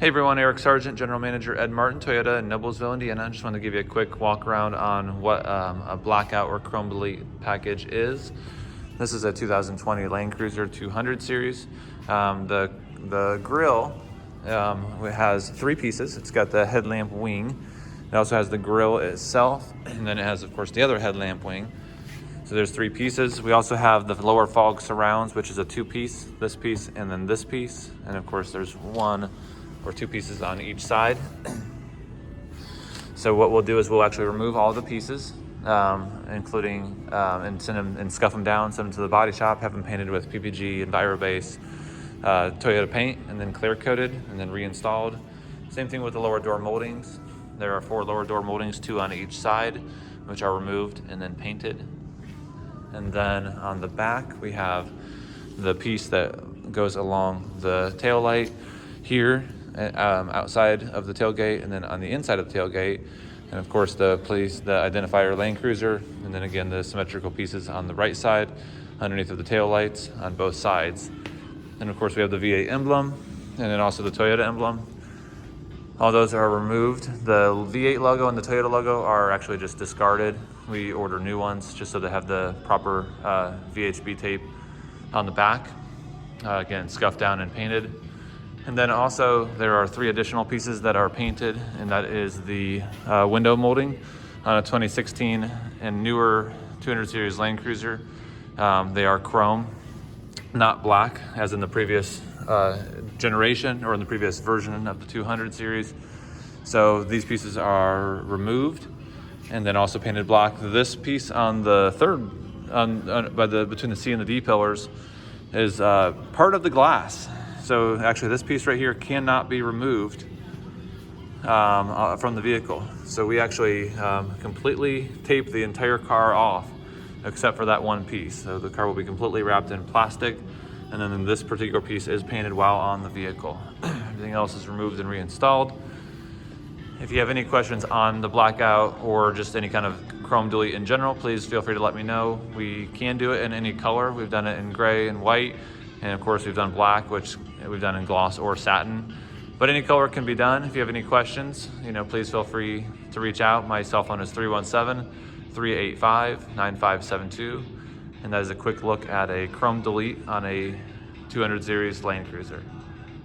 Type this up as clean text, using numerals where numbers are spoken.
Hey everyone, Eric Sargent, General Manager, Ed Martin, Toyota in Noblesville, Indiana. I just wanted to give you a quick walk around on what a blackout or chrome delete package is. This is a 2020 Land Cruiser 200 series. The grille has three pieces. It's got the headlamp wing. It also has the grille itself, and then it has, of course, the other headlamp wing. So there's three pieces. We also have the lower fog surrounds, which is a two-piece, this piece, and then this piece. And of course, there's one or two pieces on each side. So what we'll do is we'll actually remove all the pieces, including and send them and scuff them down, send them to the body shop, have them painted with PPG Envirobase Toyota paint, and then clear coated and then reinstalled. Same thing with the lower door moldings. There are 4 lower door moldings, 2 on each side, which are removed and then painted. And then on the back, we have the piece that goes along the tail light here, outside of the tailgate, and then on the inside of the tailgate, and of course the identifier Land Cruiser, and then again the symmetrical pieces on the right side underneath of the tail lights on both sides. And of course we have the V8 emblem, and then also the Toyota emblem. All those are removed. The V8 logo and the Toyota logo are actually just discarded. We order new ones just so they have the proper VHB tape on the back, again scuffed down and painted. And then also there are 3 additional pieces that are painted, and that is the window molding on a 2016 and newer 200 series Land Cruiser. They are chrome, not black, as in the previous generation or in the previous version of the 200 series. So these pieces are removed and then also painted black. This piece on the between the C and the D pillars is part of the glass. So actually this piece right here cannot be removed from the vehicle. So we actually completely tape the entire car off except for that one piece. So the car will be completely wrapped in plastic, and then this particular piece is painted while on the vehicle. Everything else is removed and reinstalled. If you have any questions on the blackout or just any kind of chrome delete in general, please feel free to let me know. We can do it in any color. We've done it in gray and white, and of course we've done black, which we've done in gloss or satin. But any color can be done. If you have any questions, please feel free to reach out. My cell phone is 317-385-9572. And that is a quick look at a chrome delete on a 200 series Land Cruiser.